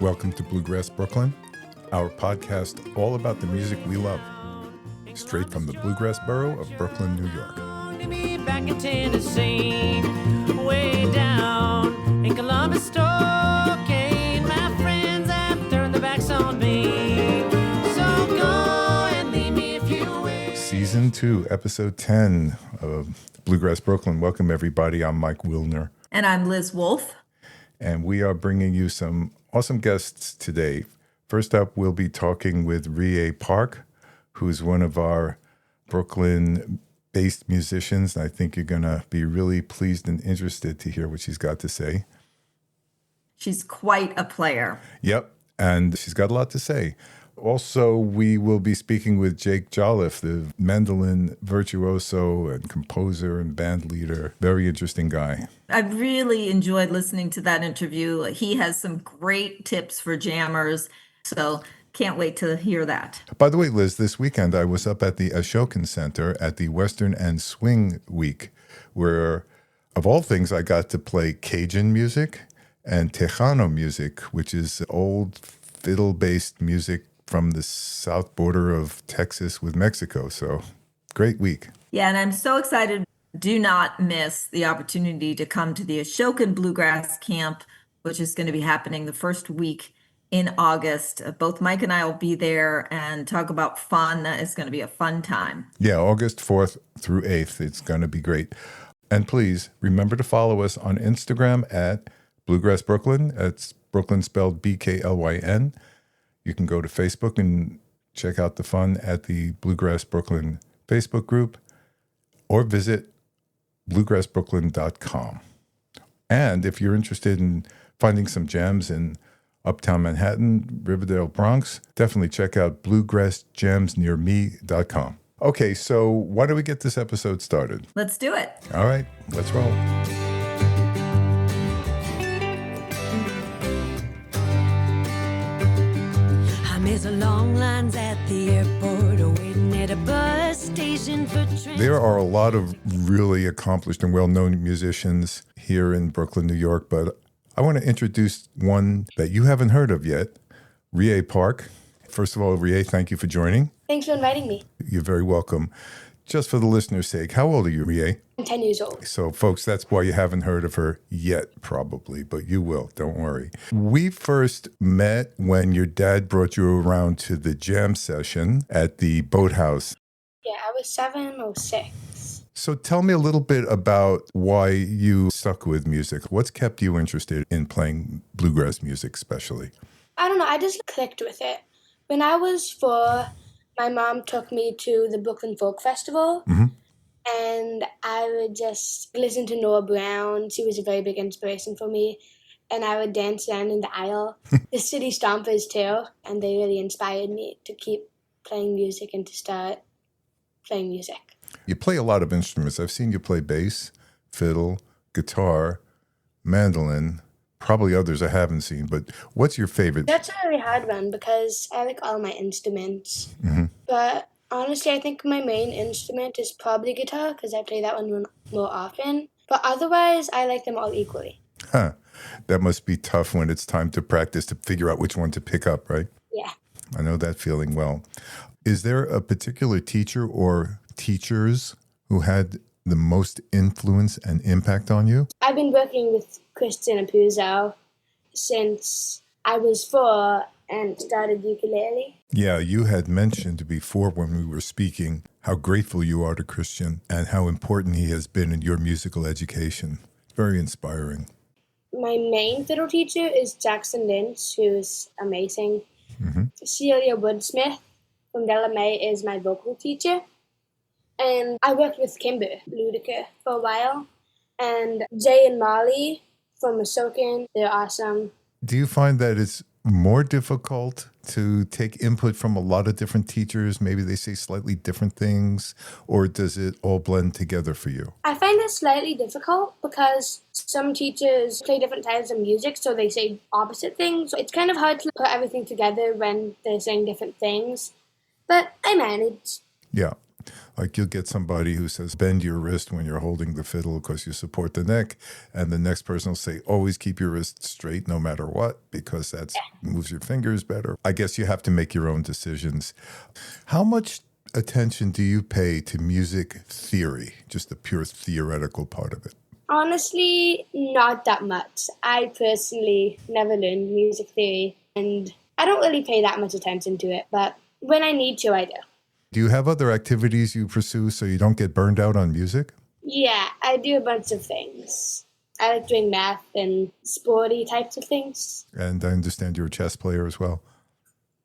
Welcome to Bluegrass Brooklyn, our podcast all about the music we love, straight from the Bluegrass borough of Brooklyn, New York. Back in Tennessee, way down in Columbus, Stockade, my friends have turned their backs on me. So go and leave me if you will. Season 2, Episode 10 of Bluegrass Brooklyn. Welcome, everybody. I'm Mike Wilner. And I'm Liz Wolfe. And we are bringing you some awesome guests today. First up, we'll be talking with Riyae Park, who's one of our Brooklyn-based musicians. I think you're going to be really pleased and interested to hear what she's got to say. She's quite a player. Yep, and she's got a lot to say. Also, we will be speaking with Jake Jolliff, the mandolin virtuoso and composer and band leader. Very interesting guy. I really enjoyed listening to that interview. He has some great tips for jammers, so can't wait to hear that. By the way, Liz, this weekend I was up at the Ashokan Center at the Western and Swing Week, where, of all things, I got to play Cajun music and Tejano music, which is old fiddle-based music from the south border of Texas with Mexico. So great week. Yeah, and I'm so excited. Do not miss the opportunity to come to the Ashokan Bluegrass Camp, which is going to be happening the first week in August. Both Mike and I will be there and talk about fun. It's going to be a fun time. Yeah, August 4th through 8th. It's going to be great. And please remember to follow us on Instagram at Bluegrass Brooklyn. That's Brooklyn spelled BKLYN. You can go to Facebook and check out the fun at the Bluegrass Brooklyn Facebook group or visit bluegrassbrooklyn.com. And if you're interested in finding some jams in Uptown Manhattan, Riverdale, Bronx, definitely check out bluegrassjamsnearme.com. Okay, so why don't we get this episode started? Let's do it. All right, let's roll. There's long lines at the airport, waiting at a bus station for trains. There are a lot of really accomplished and well-known musicians here in Brooklyn, New York, but I want to introduce one that you haven't heard of yet, Riyae Park. First of all, Riyae, thank you for joining. Thanks for inviting me. You're very welcome. Just for the listener's sake, how old are you, Riyae? I'm 10 years old. So, folks, that's why you haven't heard of her yet, probably, but you will. Don't worry. We first met when your dad brought you around to the jam session at the Boathouse. Yeah, I was 7 or 6. So tell me a little bit about why you stuck with music. What's kept you interested in playing bluegrass music, especially? I don't know, I just clicked with it. When I was 4, my mom took me to the Brooklyn Folk Festival, and I would just listen to Noah Brown. She was a very big inspiration for me, and I would dance around in the aisle. The City Stompers, too, and they really inspired me to keep playing music and to start playing music. You play a lot of instruments. I've seen you play bass, fiddle, guitar, mandolin, probably others I haven't seen, but what's your favorite? That's a really hard one because I like all my instruments. But honestly, I think my main instrument is probably guitar because I play that one more often. But otherwise, I like them all equally. Huh. That must be tough when it's time to practice to figure out which one to pick up, right? Yeah. I know that feeling well. Is there a particular teacher or teachers who had the most influence and impact on you? I've been working with Kristen Apuzzo since I was 4 and started ukulele. Yeah, you had mentioned before when we were speaking how grateful you are to Christian and how important he has been in your musical education. Very inspiring. My main fiddle teacher is Jackson Lynch, who's amazing. Celia Woodsmith from Della is my vocal teacher. And I worked with Kimber Ludica for a while. And Jay and Molly from Ashokan, they're awesome. Do you find that it's more difficult to take input from a lot of different teachers? Maybe they say slightly different things, or does it all blend together for you? I find it slightly difficult because some teachers play different types of music, so they say opposite things. It's kind of hard to put everything together when they're saying different things, but I manage. Yeah. Like you'll get somebody who says, bend your wrist when you're holding the fiddle because you support the neck. And the next person will say, always keep your wrist straight no matter what, because that moves your fingers better. I guess you have to make your own decisions. How much attention do you pay to music theory, just the pure theoretical part of it? Honestly, not that much. I personally never learned music theory, and I don't really pay that much attention to it, but when I need to, I do. Do you have other activities you pursue so you don't get burned out on music? Yeah, I do a bunch of things. I like doing math and sporty types of things. And I understand you're a chess player as well.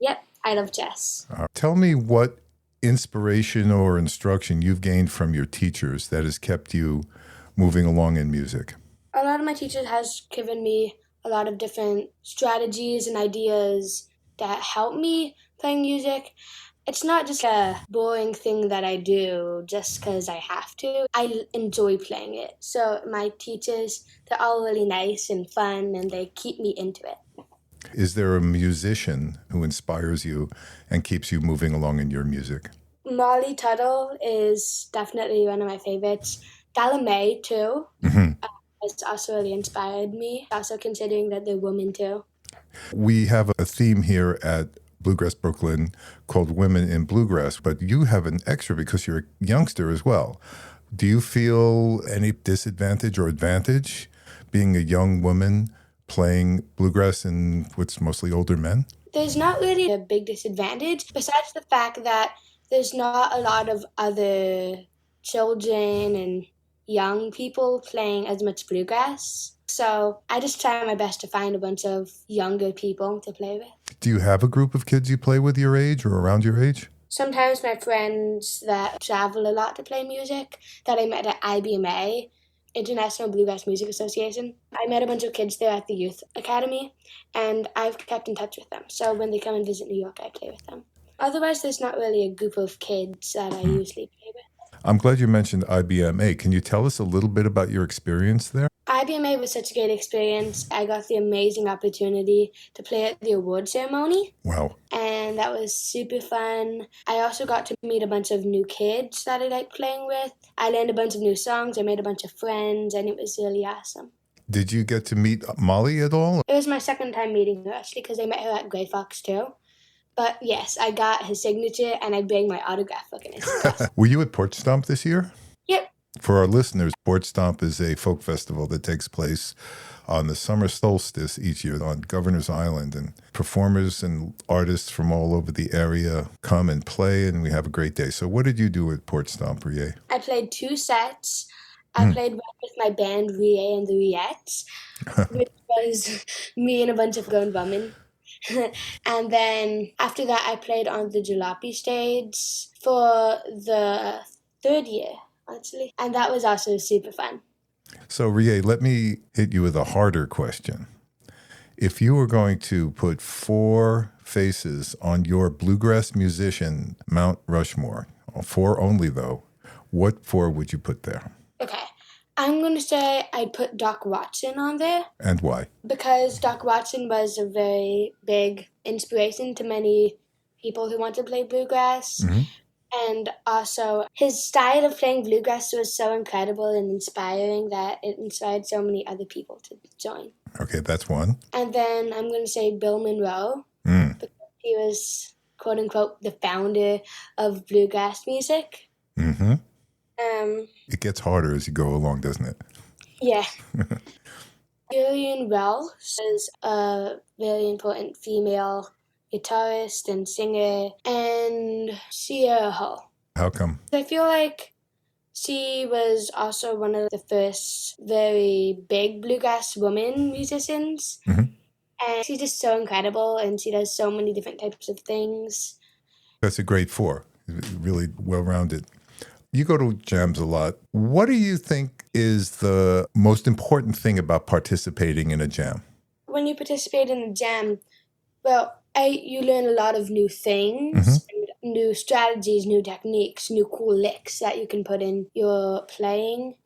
Yep, I love chess. Tell me what inspiration or instruction you've gained from your teachers that has kept you moving along in music. A lot of my teachers has given me a lot of different strategies and ideas that help me playing music. It's not just a boring thing that I do just because I have to. I enjoy playing it. So my teachers, they're all really nice and fun, and they keep me into it. Is there a musician who inspires you and keeps you moving along in your music? Molly Tuttle is definitely one of my favorites. Della too. Has also really inspired me. Also considering that they're women too. We have a theme here at Bluegrass Brooklyn called Women in Bluegrass, but you have an extra because you're a youngster as well. Do you feel any disadvantage or advantage being a young woman playing bluegrass in what's mostly older men? There's not really a big disadvantage, besides the fact that there's not a lot of other children and young people playing as much bluegrass. So I just try my best to find a bunch of younger people to play with. Do you have a group of kids you play with your age or around your age? Sometimes my friends that travel a lot to play music that I met at IBMA, International Bluegrass Music Association. I met a bunch of kids there at the Youth Academy, and I've kept in touch with them. So when they come and visit New York, I play with them. Otherwise, there's not really a group of kids that I usually play with. I'm glad you mentioned IBMA. Can you tell us a little bit about your experience there? IBMA was such a great experience. I got the amazing opportunity to play at the award ceremony. Wow. And that was super fun. I also got to meet a bunch of new kids that I like playing with. I learned a bunch of new songs. I made a bunch of friends, and it was really awesome. Did you get to meet Molly at all? It was my second time meeting her, actually, because I met her at Grey Fox, too. But yes, I got his signature, and I bring my autograph book in it. Were you at Porch Stomp this year? Yep. For our listeners, Porch Stomp is a folk festival that takes place on the summer solstice each year on Governor's Island. And performers and artists from all over the area come and play, and we have a great day. So what did you do at Porch Stomp, Riyae? I played 2 sets. I played one with my band, Riyae and the Riyettes, which was me and a bunch of grown women. And then after that, I played on the Jalopy stage for the 3rd year, actually. And that was also super fun. So, Riyae, let me hit you with a harder question. If you were going to put 4 faces on your bluegrass musician Mount Rushmore, 4 only though, what 4 would you put there? Okay. I'm going to say I'd put Doc Watson on there. And why? Because Doc Watson was a very big inspiration to many people who want to play bluegrass. And also, his style of playing bluegrass was so incredible and inspiring that it inspired so many other people to join. Okay, that's one. And then I'm going to say Bill Monroe, because he was, quote unquote, the founder of bluegrass music. It gets harder as you go along, doesn't it? Yeah. Julian Wells is a very important female guitarist and singer, and Sierra Hull. How come? I feel like she was also one of the first very big bluegrass woman musicians. And she's just so incredible, and she does so many different types of things. That's a great 4. Really well-rounded. You go to jams a lot. What do you think is the most important thing about participating in a jam? When you participate in a jam, well, you learn a lot of new things, and new strategies, new techniques, new cool licks that you can put in your playing.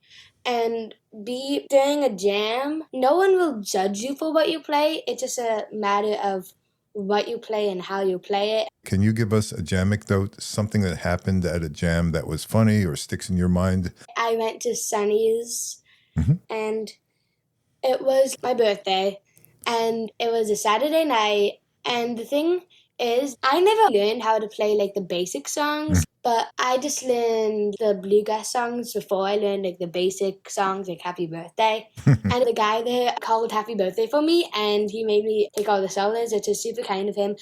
And during a jam, no one will judge you for what you play. It's just a matter of what you play and how you play it. Can you give us a jam anecdote, something that happened at a jam that was funny or sticks in your mind? I went to Sunny's and it was my birthday and it was a Saturday night. And the thing is, I never learned how to play like the basic songs, but I just learned the bluegrass songs before I learned like the basic songs like Happy Birthday. And the guy there called Happy Birthday for me and he made me take all the solos, which is super kind of him.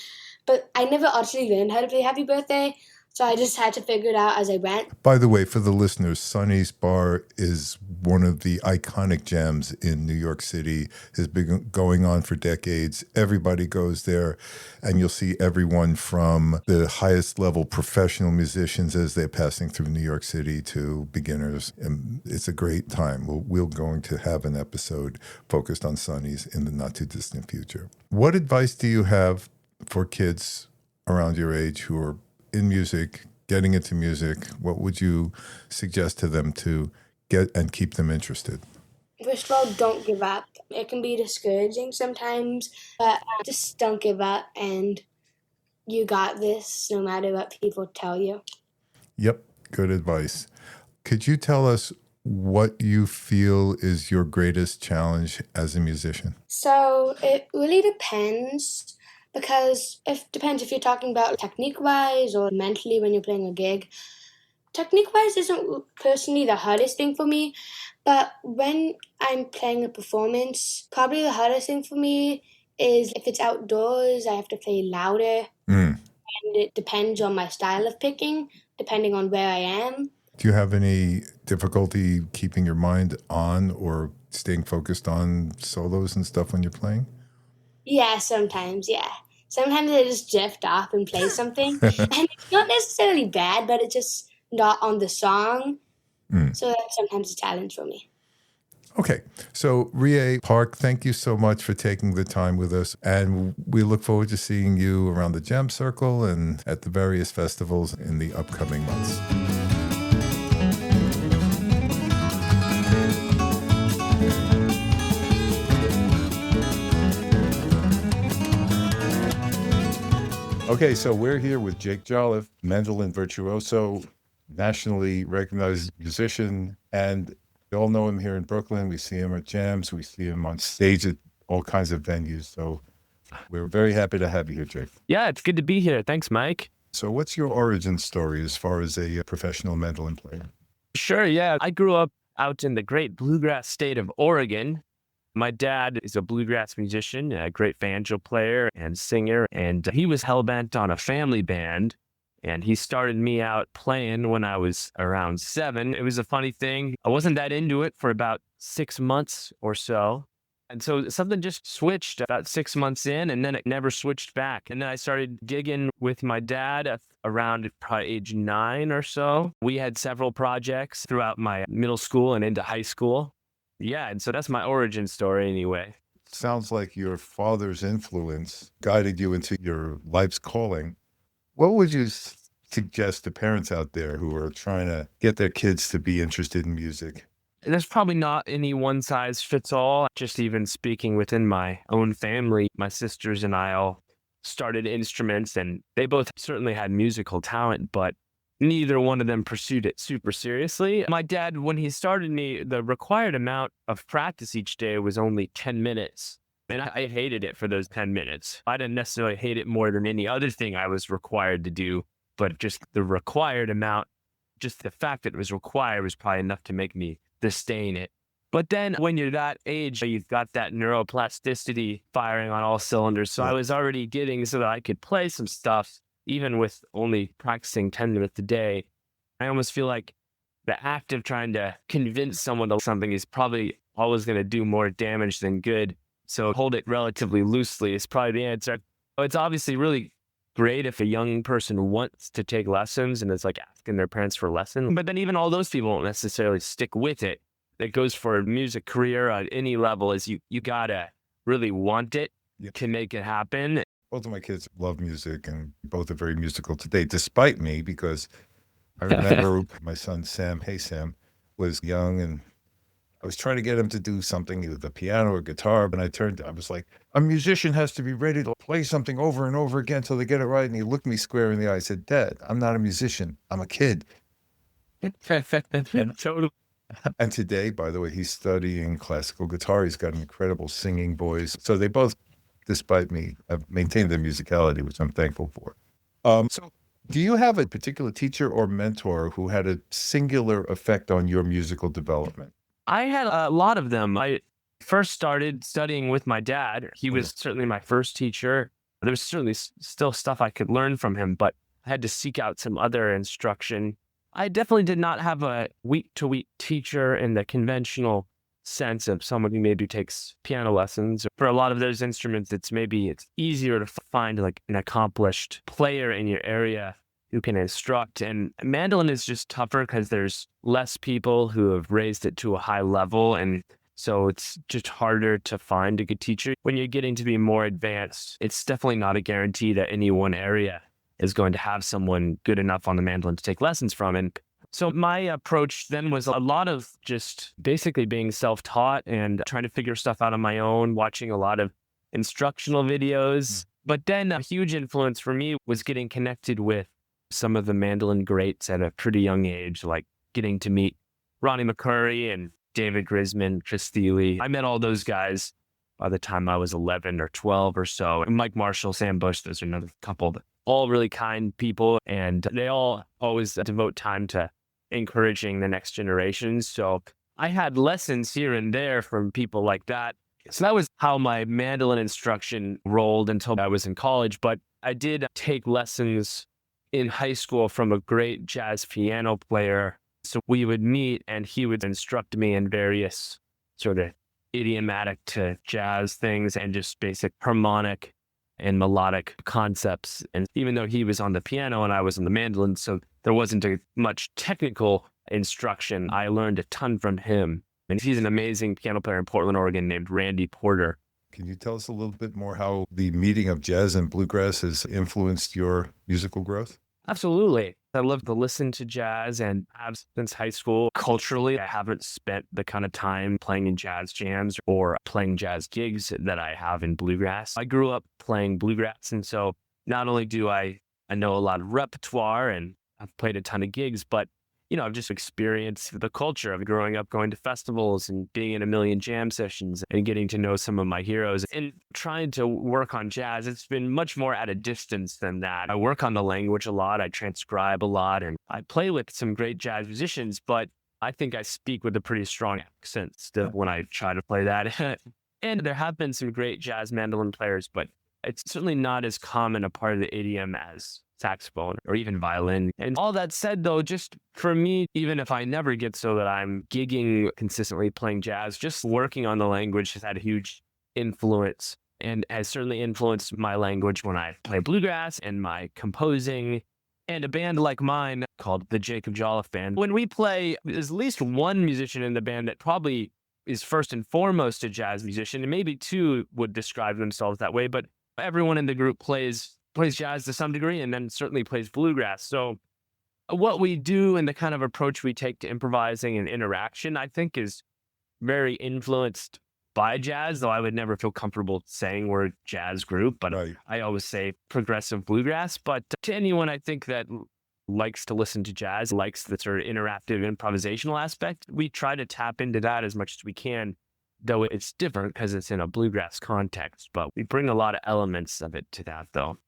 But I never actually learned how to play Happy Birthday, so I just had to figure it out as I went. By the way, for the listeners, Sonny's Bar is one of the iconic jams in New York City. Has been going on for decades. Everybody goes there, and you'll see everyone from the highest level professional musicians as they're passing through New York City to beginners. And it's a great time. We're going to have an episode focused on Sonny's in the not too distant future. What advice do you have for kids around your age who are in music, getting into music? What would you suggest to them to get and keep them interested? First of all, don't give up. It can be discouraging sometimes, but just don't give up and you got this no matter what people tell you. Yep, good advice. Could you tell us what you feel is your greatest challenge as a musician? So it really depends. Because depends if you're talking about technique-wise or mentally when you're playing a gig. Technique-wise isn't personally the hardest thing for me, but when I'm playing a performance, probably the hardest thing for me is if it's outdoors, I have to play louder. And it depends on my style of picking, depending on where I am. Do you have any difficulty keeping your mind on or staying focused on solos and stuff when you're playing? Yeah, sometimes, yeah. Sometimes I just drift off and play something. And it's not necessarily bad, but it's just not on the song. So that's sometimes a challenge for me. Okay. So, Riyae Park, thank you so much for taking the time with us. And we look forward to seeing you around the Jam Circle and at the various festivals in the upcoming months. Okay, so we're here with Jake Jolliff, mandolin virtuoso, nationally recognized musician, and we all know him here in Brooklyn. We see him at jams. We see him on stage at all kinds of venues. So we're very happy to have you here, Jake. Yeah, it's good to be here. Thanks, Mike. So what's your origin story as far as a professional mandolin player? Sure, yeah. I grew up out in the great bluegrass state of Oregon. My dad is a bluegrass musician, a great banjo player and singer, and he was hell-bent on a family band, and he started me out playing when I was around 7. It was a funny thing. I wasn't that into it for about 6 months or so, and so something just switched about 6 months in, and then it never switched back. And then I started gigging with my dad around probably age 9 or so. We had several projects throughout my middle school and into high school. Yeah, and so that's my origin story anyway. Sounds like your father's influence guided you into your life's calling. What would you suggest to parents out there who are trying to get their kids to be interested in music? There's probably not any one size fits all. Just even speaking within my own family, my sisters and I all started instruments, and they both certainly had musical talent, but neither one of them pursued it super seriously. My dad, when he started me, the required amount of practice each day was only 10 minutes. And I hated it for those 10 minutes. I didn't necessarily hate it more than any other thing I was required to do, but just the required amount, just the fact that it was required was probably enough to make me disdain it. But then when you're that age, you've got that neuroplasticity firing on all cylinders. So I was already getting so that I could play some stuff, even with only practicing 10 minutes a day. I almost feel like the act of trying to convince someone of something is probably always going to do more damage than good. So hold it relatively loosely is probably the answer. It's obviously really great if a young person wants to take lessons and is like asking their parents for lessons. But then even all those people won't necessarily stick with it. That goes for a music career at any level is you gotta really want it to make it happen. Both of my kids love music and both are very musical today, despite me, because I remember my son, Sam, was young and I was trying to get him to do something with the piano or guitar, but I was like, a musician has to be ready to play something over and over again till they get it right. And he looked me square in the eye and said, Dad, I'm not a musician. I'm a kid. Totally. And today, by the way, he's studying classical guitar. He's got an incredible singing voice. So they both, despite me, have maintained their musicality, which I'm thankful for. So do you have a particular teacher or mentor who had a singular effect on your musical development? I had a lot of them. I first started studying with my dad. He was certainly my first teacher. There was certainly still stuff I could learn from him, but I had to seek out some other instruction. I definitely did not have a week-to-week teacher in the conventional sense of someone who maybe takes piano lessons. For a lot of those instruments, it's easier to find like an accomplished player in your area who can instruct. And mandolin is just tougher because there's less people who have raised it to a high level. And so it's just harder to find a good teacher. When you're getting to be more advanced, it's definitely not a guarantee that any one area is going to have someone good enough on the mandolin to take lessons from. And so my approach then was a lot of just basically being self-taught and trying to figure stuff out on my own, watching a lot of instructional videos. But then a huge influence for me was getting connected with some of the mandolin greats at a pretty young age, like getting to meet Ronnie McCurry and David Grisman, Chris Thiele. I met all those guys by the time I was 11 or 12 or so. And Mike Marshall, Sam Bush, those are another couple, all really kind people. And they all always devote time to encouraging the next generation. So I had lessons here and there from people like that. So that was how my mandolin instruction rolled until I was in college. But I did take lessons in high school from a great jazz piano player. So we would meet and he would instruct me in various sort of idiomatic to jazz things and just basic harmonic and melodic concepts. And even though he was on the piano and I was on the mandolin, so there wasn't much technical instruction, I learned a ton from him. And he's an amazing piano player in Portland, Oregon named Randy Porter. Can you tell us a little bit more how the meeting of jazz and bluegrass has influenced your musical growth? Absolutely. I love to listen to jazz and have since high school. Culturally, I haven't spent the kind of time playing in jazz jams or playing jazz gigs that I have in bluegrass. I grew up playing bluegrass, and so not only do I know a lot of repertoire and I've played a ton of gigs, but I've just experienced the culture of growing up, going to festivals and being in a million jam sessions and getting to know some of my heroes. And trying to work on jazz, it's been much more at a distance than that. I work on the language a lot. I transcribe a lot and I play with some great jazz musicians, but I think I speak with a pretty strong accent still when I try to play that. And there have been some great jazz mandolin players, but it's certainly not as common a part of the idiom as saxophone or even violin. And all that said, though, just for me, even if I never get so that I'm gigging consistently playing jazz, just working on the language has had a huge influence and has certainly influenced my language when I play bluegrass and my composing. And a band like mine called the Jake Jolliff Band, when we play, there's at least one musician in the band that probably is first and foremost a jazz musician, and maybe two would describe themselves that way, but everyone in the group plays jazz to some degree and then certainly plays bluegrass. So what we do and the kind of approach we take to improvising and interaction, I think is very influenced by jazz, though I would never feel comfortable saying we're a jazz group, but right. I always say progressive bluegrass. But to anyone I think that likes to listen to jazz, likes the sort of interactive improvisational aspect, we try to tap into that as much as we can, though it's different because it's in a bluegrass context, but we bring a lot of elements of it to that, though.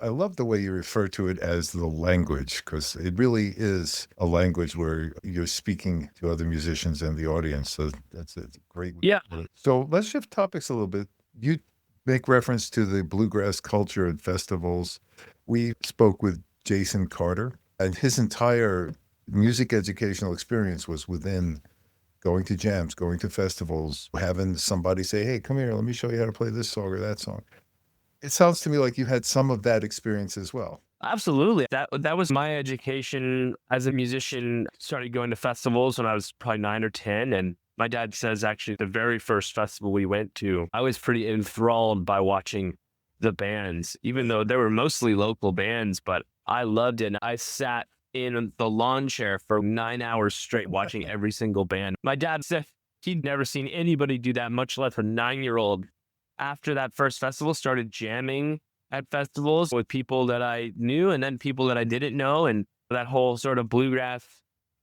I love the way you refer to it as the language, because it really is a language where you're speaking to other musicians and the audience. So that's a great. Yeah. So let's shift topics a little bit. You make reference to the bluegrass culture at festivals. We spoke with Jason Carter, and his entire music educational experience was within going to jams, going to festivals, having somebody say, hey, come here, let me show you how to play this song or that song. It sounds to me like you had some of that experience as well. Absolutely. That was my education as a musician. Started going to festivals when I was probably 9 or 10. And my dad says actually the very first festival we went to, I was pretty enthralled by watching the bands, even though they were mostly local bands, but I loved it. And I sat in the lawn chair for 9 hours straight watching every single band. My dad said He'd never seen anybody do that, much less a 9-year-old. After that first festival, started jamming at festivals with people that I knew and then people that I didn't know. And that whole sort of bluegrass,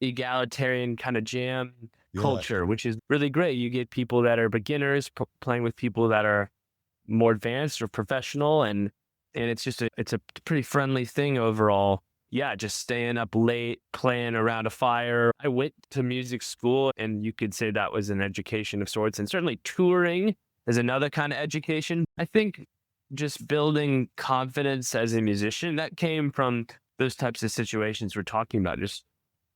egalitarian kind of jam culture, which is really great. You get people that are beginners playing with people that are more advanced or professional. And it's just it's a pretty friendly thing overall. Yeah, just staying up late, playing around a fire. I went to music school, and you could say that was an education of sorts. And certainly touring is another kind of education. I think just building confidence as a musician, that came from those types of situations we're talking about, just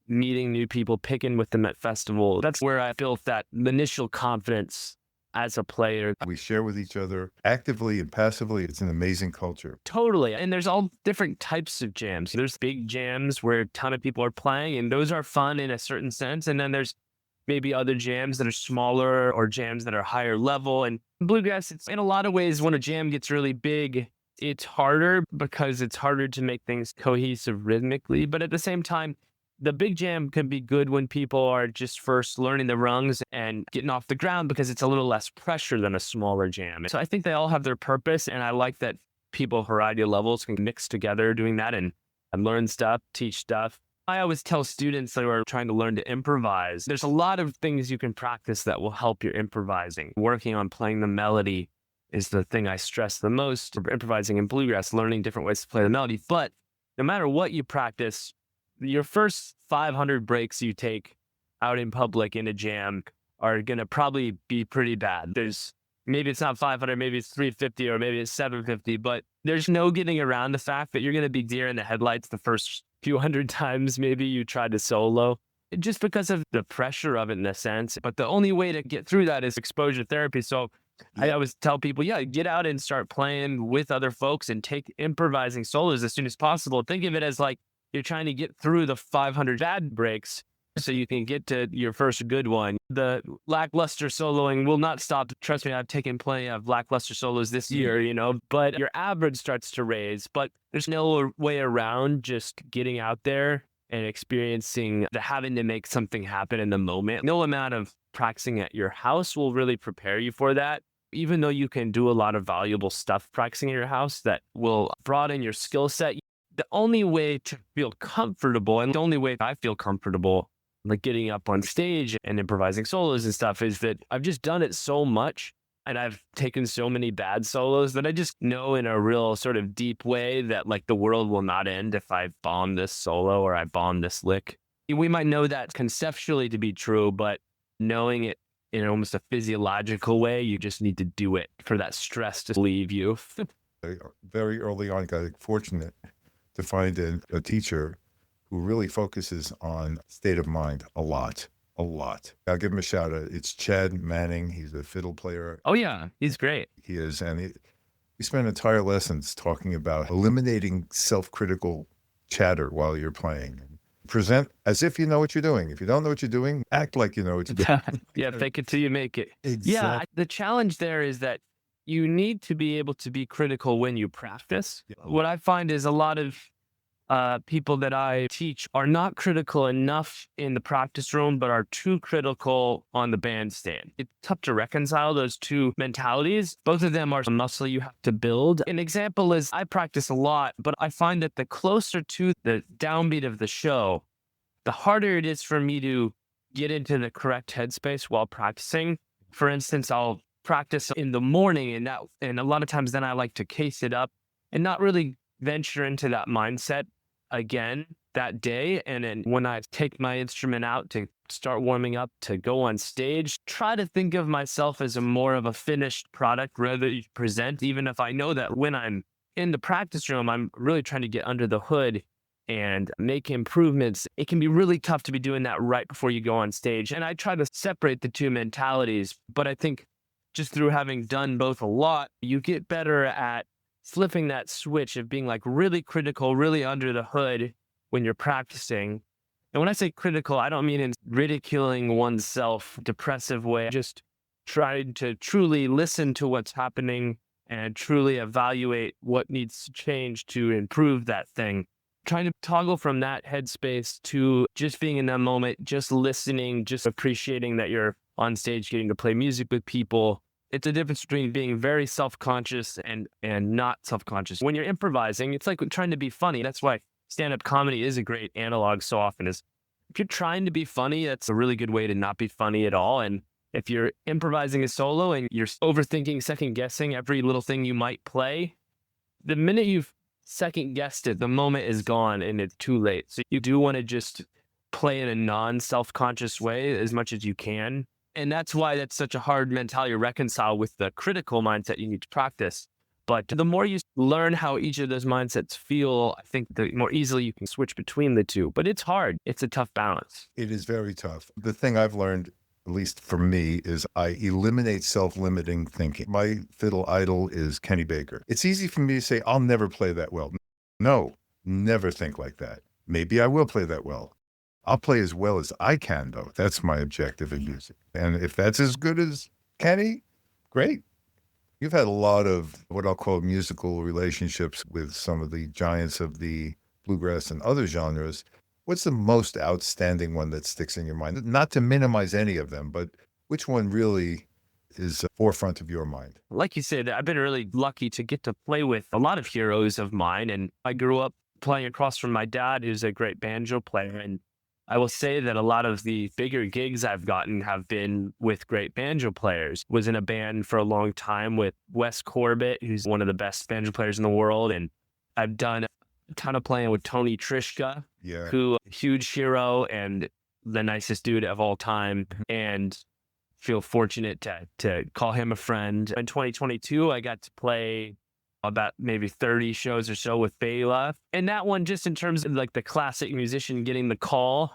meeting new people, picking with them at festival. That's where I built that initial confidence as a player. We share with each other actively and passively. It's an amazing culture. Totally. And there's all different types of jams. There's big jams where a ton of people are playing, and those are fun in a certain sense. And then there's maybe other jams that are smaller or jams that are higher level. And bluegrass, it's in a lot of ways, when a jam gets really big, it's harder because it's harder to make things cohesive rhythmically. But at the same time, the big jam can be good when people are just first learning the rungs and getting off the ground, because it's a little less pressure than a smaller jam. So I think they all have their purpose. And I like that people of variety of levels can mix together doing that and learn stuff, teach stuff. I always tell students that are trying to learn to improvise, there's a lot of things you can practice that will help your improvising. Working on playing the melody is the thing I stress the most for improvising in bluegrass, learning different ways to play the melody. But no matter what you practice, your first 500 breaks you take out in public in a jam are going to probably be pretty bad. Maybe it's not 500, maybe it's 350, or maybe it's 750, but there's no getting around the fact that you're going to be deer in the headlights the first few hundred times maybe you try to solo, just because of the pressure of it in a sense. But the only way to get through that is exposure therapy. So I always tell people, get out and start playing with other folks and take improvising solos as soon as possible. Think of it as like you're trying to get through the 500 bad breaks so you can get to your first good one. The lackluster soloing will not stop. Trust me, I've taken plenty of lackluster solos this year, but your average starts to raise. But there's no way around just getting out there and experiencing having to make something happen in the moment. No amount of practicing at your house will really prepare you for that. Even though you can do a lot of valuable stuff practicing at your house that will broaden your skill set, the only way to feel comfortable, and the only way I feel comfortable like getting up on stage and improvising solos and stuff, is that I've just done it so much, and I've taken so many bad solos that I just know in a real sort of deep way that like the world will not end if I bomb this solo or I bomb this lick. We might know that conceptually to be true, but knowing it in almost a physiological way, you just need to do it for that stress to leave you. Very early on, got fortunate to find a teacher who really focuses on state of mind a lot. I'll give him a shout out. It's Chad Manning. He's a fiddle player. Oh yeah, he's great. He is. And we spent entire lessons talking about eliminating self-critical chatter while you're playing. Present as if you know what you're doing. If you don't know what you're doing, act like you know what you're doing. Yeah, fake it till you make it. Exactly. Yeah, the challenge there is that you need to be able to be critical when you practice. Yeah. What I find is a lot of people that I teach are not critical enough in the practice room, but are too critical on the bandstand. It's tough to reconcile those two mentalities. Both of them are a muscle you have to build. An example is I practice a lot, but I find that the closer to the downbeat of the show, the harder it is for me to get into the correct headspace while practicing. For instance, I'll practice in the morning, and a lot of times then I like to case it up and not really venture into that mindset again that day. And then when I take my instrument out to start warming up to go on stage, try to think of myself as more of a finished product rather than present, even if I know that when I'm in the practice room, I'm really trying to get under the hood and make improvements. It can be really tough to be doing that right before you go on stage. And I try to separate the two mentalities, but I think just through having done both a lot, you get better at flipping that switch of being like really critical, really under the hood when you're practicing. And when I say critical, I don't mean in ridiculing oneself, depressive way. Just trying to truly listen to what's happening and truly evaluate what needs to change to improve that thing. Trying to toggle from that headspace to just being in that moment, just listening, just appreciating that you're on stage, getting to play music with people. It's a difference between being very self-conscious and not self-conscious. When you're improvising, it's like trying to be funny. That's why stand-up comedy is a great analog so often. Is if you're trying to be funny, that's a really good way to not be funny at all. And if you're improvising a solo and you're overthinking, second-guessing every little thing you might play, the minute you've second-guessed it, the moment is gone and it's too late. So you do want to just play in a non-self-conscious way as much as you can. And that's why that's such a hard mentality to reconcile with the critical mindset you need to practice. But the more you learn how each of those mindsets feel, I think the more easily you can switch between the two. But it's hard. It's a tough balance. It is very tough. The thing I've learned, at least for me, is I eliminate self-limiting thinking. My fiddle idol is Kenny Baker. It's easy for me to say, I'll never play that well. No, never think like that. Maybe I will play that well. I'll play as well as I can, though. That's my objective in music. And if that's as good as Kenny, great. You've had a lot of what I'll call musical relationships with some of the giants of the bluegrass and other genres. What's the most outstanding one that sticks in your mind? Not to minimize any of them, but which one really is forefront of your mind? Like you said, I've been really lucky to get to play with a lot of heroes of mine. And I grew up playing across from my dad, who's a great banjo player. And I will say that a lot of the bigger gigs I've gotten have been with great banjo players. Was in a band for a long time with Wes Corbett, who's one of the best banjo players in the world. And I've done a ton of playing with Tony Trishka, who huge hero and the nicest dude of all time. And feel fortunate to call him a friend. In 2022, I got to play about maybe 30 shows or so with Della. And that one, just in terms of like the classic musician getting the call,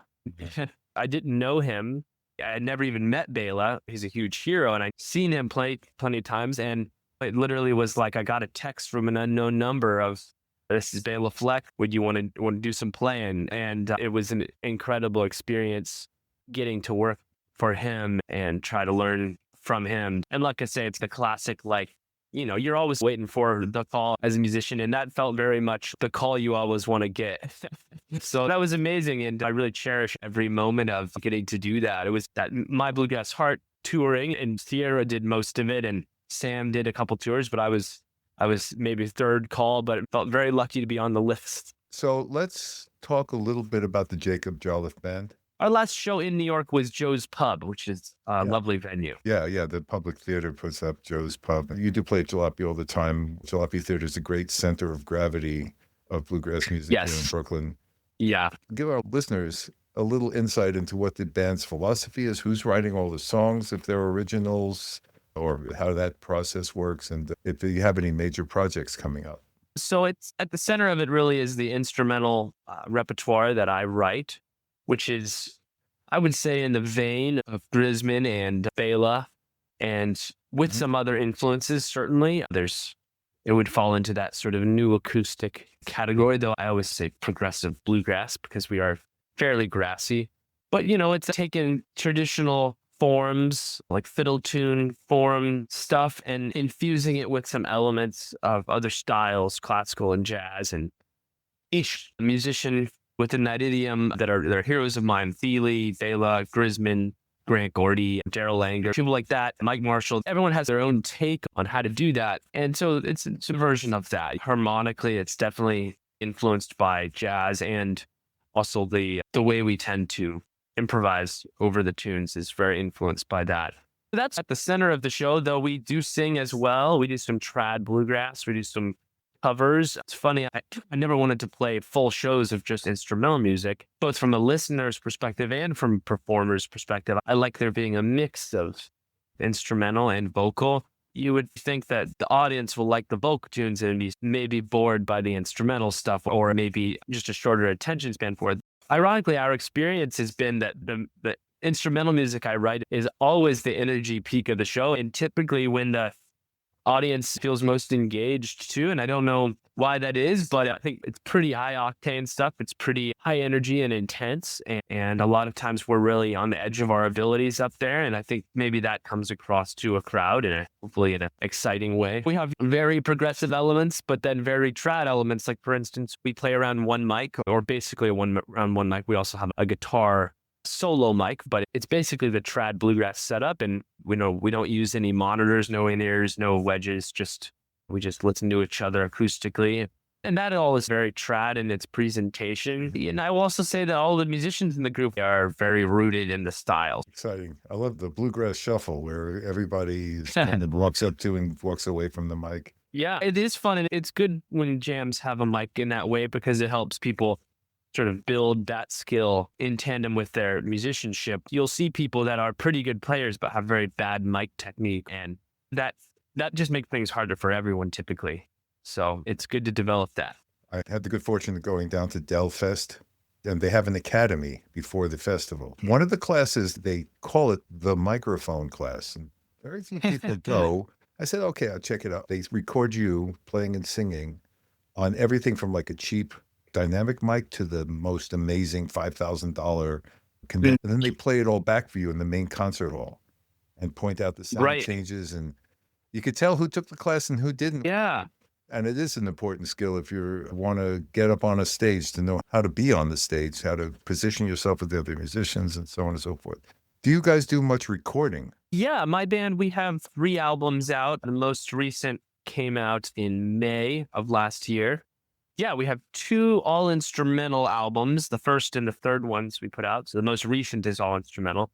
I didn't know him. I had never even met Della. He's a huge hero. And I'd seen him play plenty of times. And it literally was like, I got a text from an unknown number of, this is Bela Fleck. Would you want to do some playing? And it was an incredible experience getting to work for him and try to learn from him. And like I say, it's the classic, like, you know, you're always waiting for the call as a musician, and that felt very much the call you always want to get. So that was amazing, and I really cherish every moment of getting to do that. It was that My Bluegrass Heart touring, and Sierra did most of it, and Sam did a couple tours, but I was maybe third call, but felt very lucky to be on the list. So let's talk a little bit about the Jake Jolliff Band. Our last show in New York was Joe's Pub, which is a lovely venue. Yeah. The Public Theater puts up Joe's Pub. You do play at Jalopy all the time. Jalopy Theater is a great center of gravity of bluegrass music here in Brooklyn. Yeah. Give our listeners a little insight into what the band's philosophy is, who's writing all the songs, if they're originals, or how that process works, and if you have any major projects coming up. So it's at the center of it really is the instrumental repertoire that I write, which is, I would say, in the vein of Grisman and Bela, and with some other influences, certainly. It would fall into that sort of new acoustic category, though I always say progressive bluegrass because we are fairly grassy. But, you know, it's taken traditional forms, like fiddle tune form stuff, and infusing it with some elements of other styles, classical and jazz, and each musician within that idiom that are heroes of mine: Thiele, Della, Grisman, Grant Gordy, Daryl Langer, people like that, Mike Marshall. Everyone has their own take on how to do that. And so it's a version of that. Harmonically, it's definitely influenced by jazz, and also the way we tend to improvise over the tunes is very influenced by that. That's at the center of the show, though we do sing as well. We do some trad bluegrass. We do some covers. It's funny, I never wanted to play full shows of just instrumental music, both from a listener's perspective and from a performer's perspective. I like there being a mix of instrumental and vocal. You would think that the audience will like the vocal tunes and be maybe bored by the instrumental stuff, or maybe just a shorter attention span for it. Ironically, our experience has been that the instrumental music I write is always the energy peak of the show, and typically when the audience feels most engaged too. And I don't know why that is, but I think it's pretty high octane stuff. It's pretty high energy and intense. And a lot of times we're really on the edge of our abilities up there. And I think maybe that comes across to a crowd hopefully in an exciting way. We have very progressive elements, but then very trad elements. Like, for instance, we play around one mic, or basically around one mic. We also have a guitar solo mic, but it's basically the trad bluegrass setup. And we don't use any monitors, no in-ears, no wedges, we just listen to each other acoustically. And that all is very trad in its presentation. And I will also say that all the musicians in the group are very rooted in the style. Exciting. I love the bluegrass shuffle where everybody kind of walks up to and walks away from the mic. Yeah, it is fun. And it's good when jams have a mic in that way because it helps people sort of build that skill in tandem with their musicianship. You'll see people that are pretty good players but have very bad mic technique. And that just makes things harder for everyone typically. So it's good to develop that. I had the good fortune of going down to Dell Fest, and they have an academy before the festival. One of the classes, they call it the microphone class. And very few people go. I said, okay, I'll check it out. They record you playing and singing on everything from like a cheap dynamic mic to the most amazing $5,000 condenser. And then they play it all back for you in the main concert hall and point out the sound changes. And you could tell who took the class and who didn't. Yeah. And it is an important skill if you want to get up on a stage to know how to be on the stage, how to position yourself with the other musicians and so on and so forth. Do you guys do much recording? Yeah, my band, we have 3 albums out. The most recent came out in May of last year. Yeah, we have 2 all-instrumental albums. The first and the third ones we put out. So the most recent is all instrumental.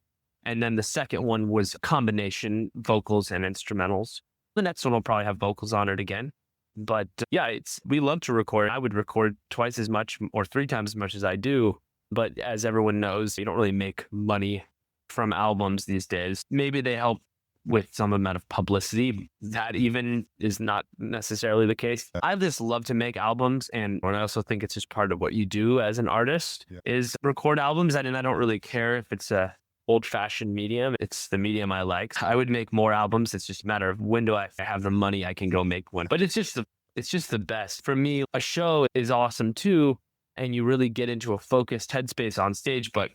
And then the second one was a combination vocals and instrumentals. The next one will probably have vocals on it again. But yeah, we love to record. I would record twice as much or 3 times as much as I do. But as everyone knows, you don't really make money from albums these days. Maybe they help with some amount of publicity. That even is not necessarily the case. I just love to make albums. And I also think it's just part of what you do as an artist is record albums. And I don't really care if it's a old-fashioned medium. It's the medium I like. I would make more albums. It's just a matter of when do I have the money I can go make one. But it's just the best. For me, a show is awesome too, and you really get into a focused headspace on stage. But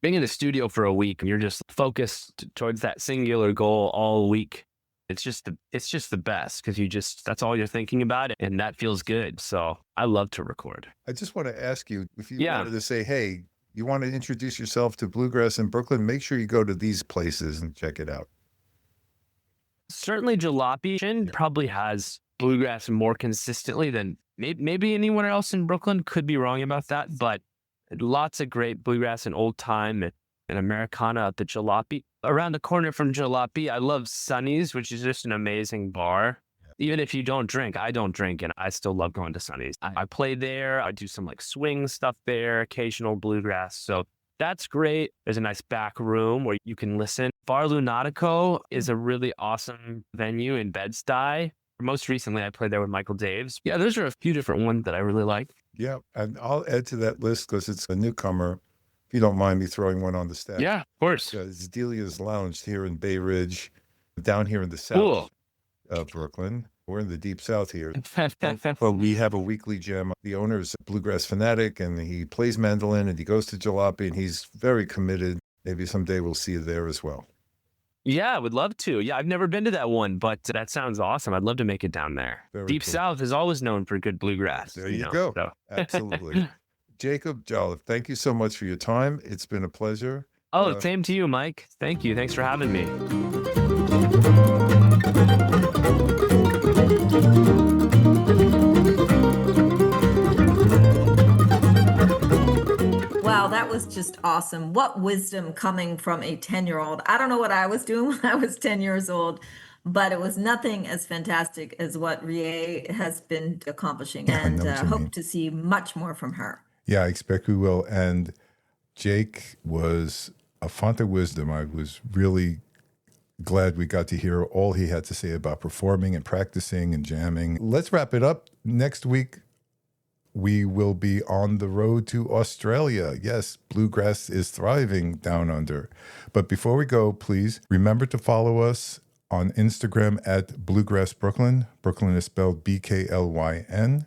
being in the studio for a week, and you're just focused towards that singular goal all week. It's just the best because that's all you're thinking about, and that feels good. So I love to record. I just want to ask you if you wanted to say, hey, you want to introduce yourself to Bluegrass in Brooklyn, make sure you go to these places and check it out. Certainly Jalopy probably has bluegrass more consistently than maybe anyone else in Brooklyn. Could be wrong about that, but lots of great bluegrass and old time and Americana at the Jalopy. Around the corner from Jalopy, I love Sonny's, which is just an amazing bar. Even if you don't drink, I don't drink, and I still love going to Sonny's. I play there. I do some like swing stuff there, occasional bluegrass. So that's great. There's a nice back room where you can listen. Bar Lunatico is a really awesome venue in Bed-Stuy. Most recently, I played there with Michael Daves. Yeah, those are a few different ones that I really like. Yeah, and I'll add to that list because it's a newcomer. If you don't mind me throwing one on the staff. Yeah, of course. It's Delia's Lounge here in Bay Ridge, down here in the south of Brooklyn. We're in the deep south here. But we have a weekly jam. The owner's a bluegrass fanatic, and he plays mandolin, and he goes to Jalopy, and he's very committed. Maybe someday we'll see you there as well. Yeah, I would love to. Yeah, I've never been to that one, but that sounds awesome. I'd love to make it down there. Deep South is always known for good bluegrass. There you go. So. Absolutely. Jacob Jolliff, thank you so much for your time. It's been a pleasure. Oh, same to you, Mike. Thank you. Thanks for having me. Wow, that was just awesome. What wisdom coming from a 10-year-old. I don't know what I was doing when I was 10 years old, but it was nothing as fantastic as what Riyae has been accomplishing, and hope to see much more from her. Yeah, I expect we will. And Jake was a font of wisdom. I was really glad we got to hear all he had to say about performing and practicing and jamming. Let's wrap it up. Next week, we will be on the road to Australia. Yes, bluegrass is thriving down under. But before we go, please remember to follow us on Instagram at Bluegrass Brooklyn. Brooklyn is spelled BKLYN.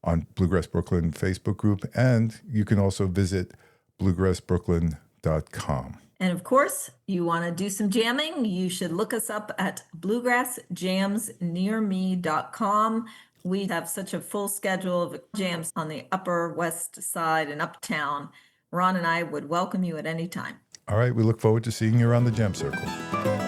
On Bluegrass Brooklyn Facebook group, and you can also visit bluegrassbrooklyn.com. And of course, you want to do some jamming, you should look us up at bluegrassjamsnearme.com. We have such a full schedule of jams on the Upper West Side and Uptown. Ron and I would welcome you at any time. All right. We look forward to seeing you around the Gem Circle.